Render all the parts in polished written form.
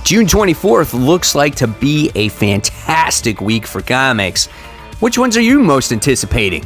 June 24th looks like to be a fantastic week for comics. Which ones are you most anticipating?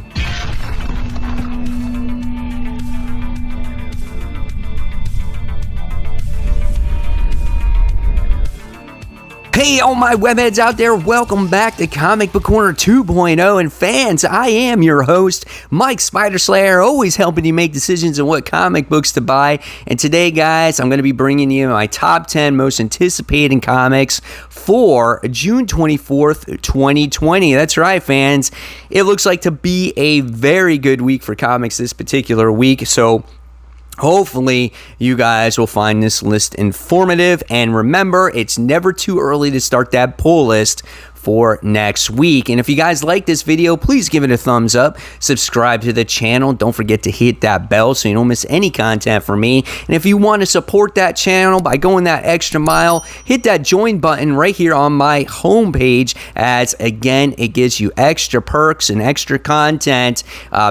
Hey, all my webheads out there, welcome back to Comic Book Corner 2.0. And fans, I am your host, Mike Spider Slayer, always helping you make decisions on what comic books to buy. And today, guys, I'm going to be bringing you my top 10 most anticipating comics for June 24th, 2020. That's right, fans. It looks like to be a very good week for comics this particular week. So hopefully, you guys will find this list informative. And remember, it's never too early to start that pull list for next week. And if you guys like this video, please give it a thumbs up. Subscribe to the channel. Don't forget to hit that bell so you don't miss any content from me. And if you want to support that channel by going that extra mile, hit that join button right here on my homepage, as again, it gives you extra perks and extra content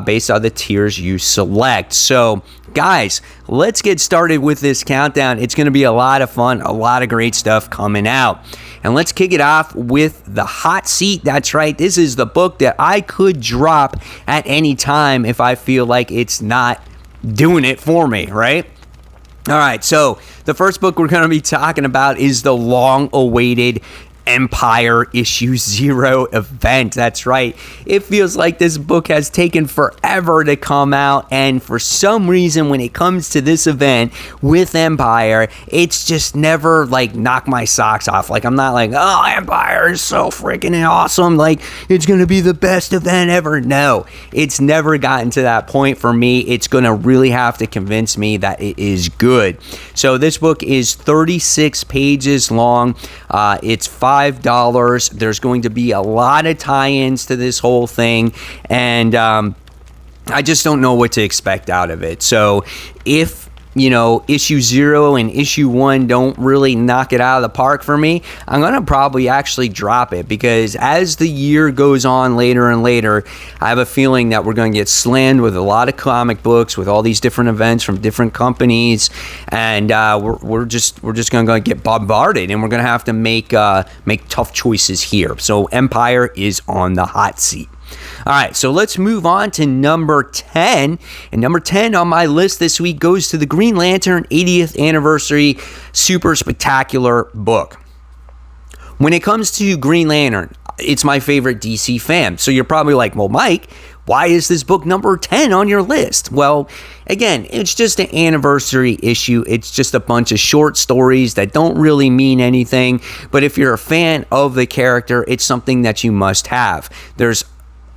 based on the tiers you select. So guys, let's get started with this countdown. It's going to be a lot of fun, a lot of great stuff coming out. And let's kick it off with The Hot Seat. That's right. This is the book that I could drop at any time if I feel like it's not doing it for me, right? All right, so the first book we're going to be talking about is the long-awaited Empire Issue 0 event. That's right. It feels like this book has taken forever to come out, and for some reason when it comes to this event with Empire, it's just never like knocked my socks off. Like, I'm not like, oh, Empire is so freaking awesome, like it's gonna be the best event ever. No, it's never gotten to that point for me. It's gonna really have to convince me that it is good. So this book is 36 pages long. It's $5. There's going to be a lot of tie-ins to this whole thing, and I just don't know what to expect out of it. So if issue 0 and issue 1 don't really knock it out of the park for me, I'm going to probably actually drop it, because as the year goes on later and later, I have a feeling that we're going to get slammed with a lot of comic books with all these different events from different companies, and we're just going to get bombarded, and we're going to have to make tough choices here. So Empire is on the hot seat. All right, so let's move on to number 10. And number 10 on my list this week goes to the Green Lantern 80th Anniversary Super Spectacular book. When it comes to Green Lantern, it's my favorite DC fan. So you're probably like, well, Mike, why is this book number 10 on your list? Well, again, it's just an anniversary issue. It's just a bunch of short stories that don't really mean anything. But if you're a fan of the character, it's something that you must have. There's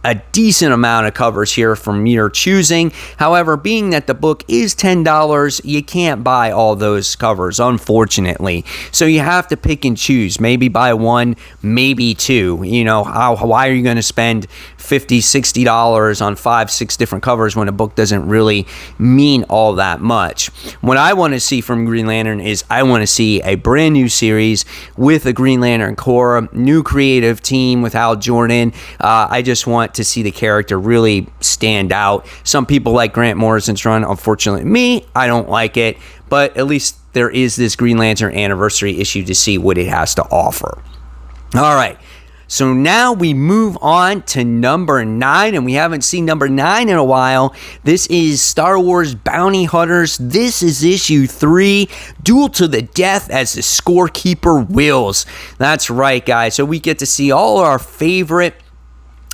a decent amount of covers here from your choosing. However, being that the book is $10, you can't buy all those covers, unfortunately. So you have to pick and choose. Maybe buy one, maybe two. Why are you going to spend $50, $60 on 5-6 different covers when a book doesn't really mean all that much? What I want to see from Green Lantern is I want to see a brand new series with the Green Lantern Corps, new creative team with Hal Jordan. I just want to see the character really stand out. Some people like Grant Morrison's run. Unfortunately, me, I don't like it, but at least there is this Green Lantern Anniversary issue to see what it has to offer. All right, so now we move on to number 9, and we haven't seen number 9 in a while. This is Star Wars Bounty Hunters. This is issue 3, Duel to the Death as the Scorekeeper Wills. That's right, guys. So we get to see all our favorite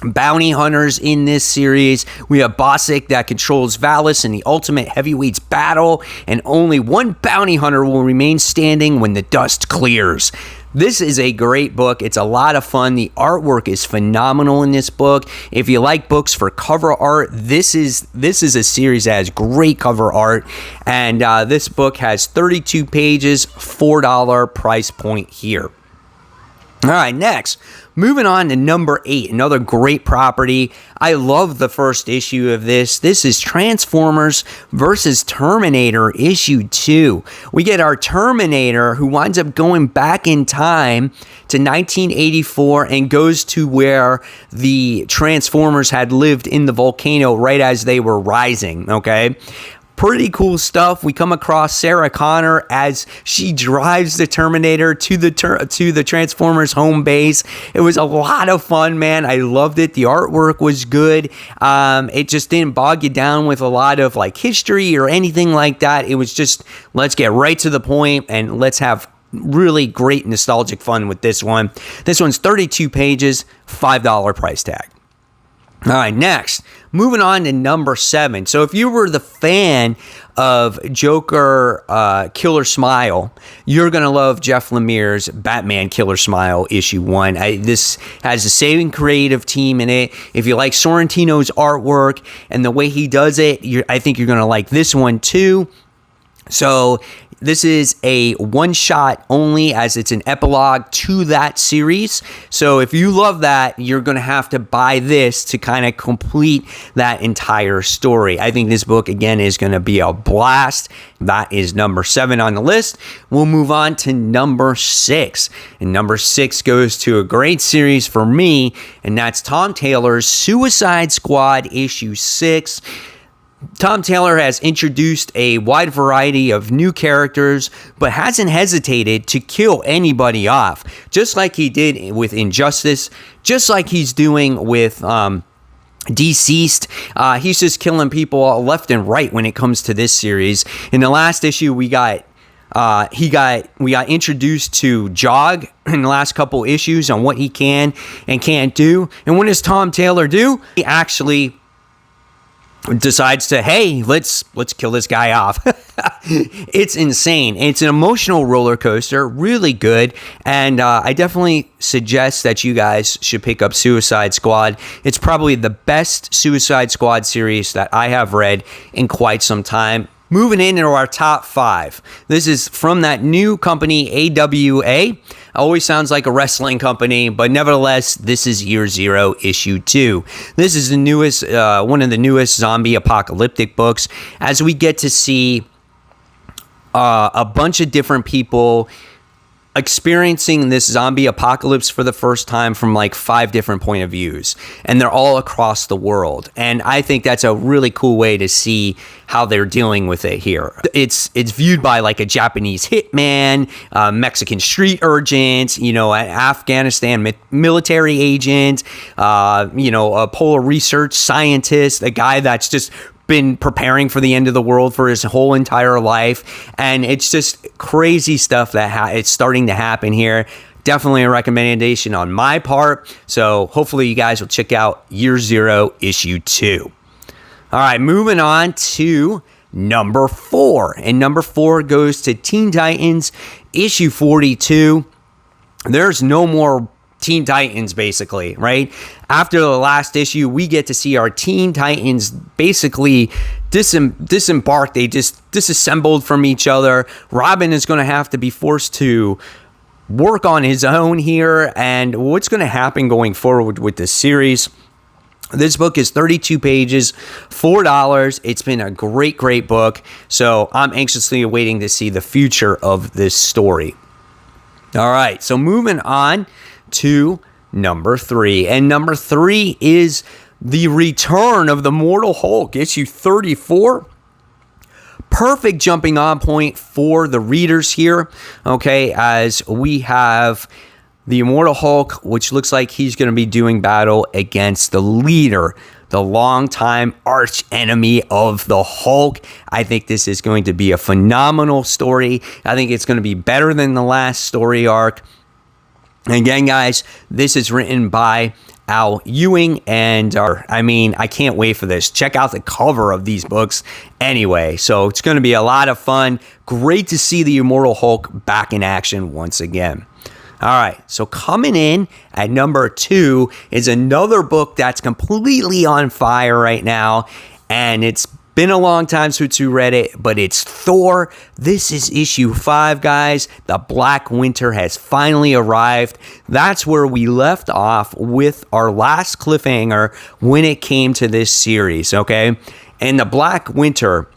bounty hunters in this series. We have Bossick that controls Valis in the Ultimate Heavyweights battle, and only one bounty hunter will remain standing when the dust clears. This is a great book. It's a lot of fun. The artwork is phenomenal in this book. If you like books for cover art, this is a series that has great cover art, and this book has 32 pages, $4 price point here. All right, next, moving on to number 8, another great property. I love the first issue of this. This is Transformers versus Terminator issue 2. We get our Terminator, who winds up going back in time to 1984 and goes to where the Transformers had lived in the volcano right as they were rising, okay? Pretty cool stuff. We come across Sarah Connor as she drives the Terminator to the Transformers home base. It was a lot of fun, man. I loved it. The artwork was good. It just didn't bog you down with a lot of like history or anything like that. It was just, let's get right to the point and let's have really great nostalgic fun with this one. This one's 32 pages, $5 price tag. All right, next, moving on to number 7. So if you were the fan of Joker Killer Smile, you're going to love Jeff Lemire's Batman Killer Smile issue 1. This has the same creative team in it. If you like Sorrentino's artwork and the way he does it, I think you're going to like this one too. So this is a one-shot only, as it's an epilogue to that series. So if you love that, you're going to have to buy this to kind of complete that entire story. I think this book, again, is going to be a blast. That is number 7 on the list. We'll move on to number 6. And number 6 goes to a great series for me, and that's Tom Taylor's Suicide Squad issue 6. Tom Taylor has introduced a wide variety of new characters, but hasn't hesitated to kill anybody off, just like he did with Injustice, just like he's doing with Deceased. He's just killing people left and right when it comes to this series. In the last issue, we got introduced to Jog in the last couple issues on what he can and can't do. And what does Tom Taylor do? He actually decides to, hey, let's kill this guy off. It's insane. It's an emotional roller coaster, really good, and I definitely suggest that you guys should pick up Suicide Squad. It's probably the best Suicide Squad series that I have read in quite some time. Moving into our top 5. This is from that new company, AWA. Always sounds like a wrestling company, but nevertheless, this is Year Zero, issue 2. This is the newest, one of the newest zombie apocalyptic books, as we get to see a bunch of different people experiencing this zombie apocalypse for the first time from like 5 different point of views, and they're all across the world. And I think that's a really cool way to see how they're dealing with it here. It's viewed by like a Japanese hitman, Mexican street urgent, an Afghanistan military agent, a polar research scientist, a guy that's just been preparing for the end of the world for his whole entire life, and it's just crazy stuff that it's starting to happen here. Definitely a recommendation on my part, so hopefully you guys will check out Year Zero, issue 2. All right, moving on to number 4, and number 4 goes to Teen Titans issue 42. There's no more Teen Titans, basically, right? After the last issue, we get to see our Teen Titans basically disembark. They just disassembled from each other. Robin is going to have to be forced to work on his own here, and what's going to happen going forward with this series. This book is 32 pages, $4. It's been a great, great book, so I'm anxiously awaiting to see the future of this story. All right, so moving on to number 3. And number 3 is the return of the Immortal Hulk, issue 34. Perfect jumping on point for the readers here, okay, as we have the Immortal Hulk, which looks like he's going to be doing battle against the leader, the longtime arch enemy of the Hulk. I think this is going to be a phenomenal story. I think it's going to be better than the last story arc. Again, guys, this is written by Al Ewing, and I can't wait for this. Check out the cover of these books anyway. So it's going to be a lot of fun. Great to see the Immortal Hulk back in action once again. All right, so coming in at number 2 is another book that's completely on fire right now, and it's been a long time since we read it, but it's Thor. This is issue 5, guys. The Black Winter has finally arrived. That's where we left off with our last cliffhanger when it came to this series, okay? And the Black Winter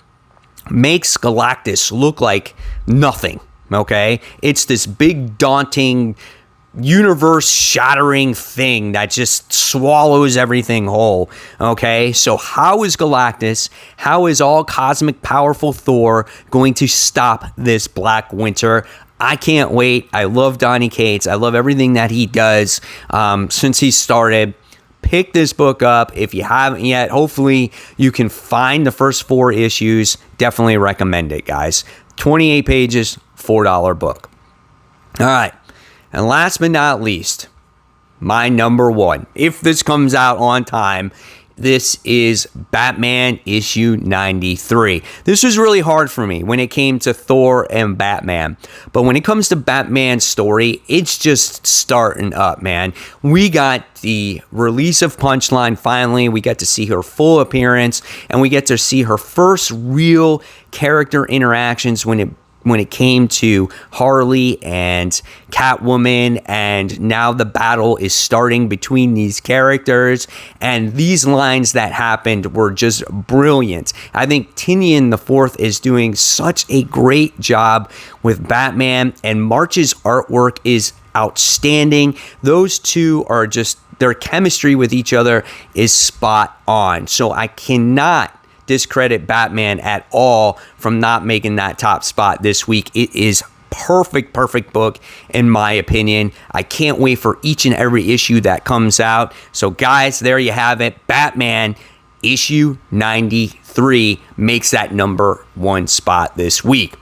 makes Galactus look like nothing, okay? It's this big, daunting universe shattering thing that just swallows everything whole. Okay, so how is Galactus, how is all cosmic powerful Thor going to stop this Black Winter? I can't wait. I love Donny Cates. I love everything that he does since he started. Pick this book up if you haven't yet. Hopefully you can find the first 4 issues. Definitely recommend it, guys. 28 pages, $4 book. All right. And last but not least, my number 1, if this comes out on time, this is Batman issue 93. This was really hard for me when it came to Thor and Batman. But when it comes to Batman's story, it's just starting up, man. We got the release of Punchline finally. We get to see her full appearance, and we get to see her first real character interactions when it came to Harley and Catwoman, and now the battle is starting between these characters, and these lines that happened were just brilliant. I think Tynion the Fourth is doing such a great job with Batman, and March's artwork is outstanding. Those two are just, their chemistry with each other is spot on. So I cannot discredit Batman at all from not making that top spot this week. It is perfect book in my opinion. I can't wait for each and every issue that comes out. So guys, there you have it. Batman issue 93 makes that number 1 spot this week.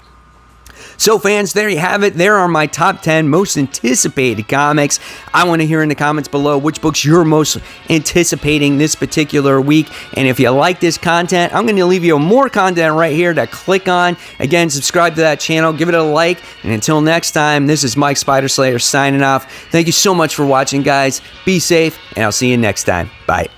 So fans, there you have it. There are my top 10 most anticipated comics. I want to hear in the comments below which books you're most anticipating this particular week. And if you like this content, I'm going to leave you more content right here to click on. Again, subscribe to that channel, give it a like. And until next time, this is Mike Spider Slayer signing off. Thank you so much for watching, guys. Be safe, and I'll see you next time. Bye.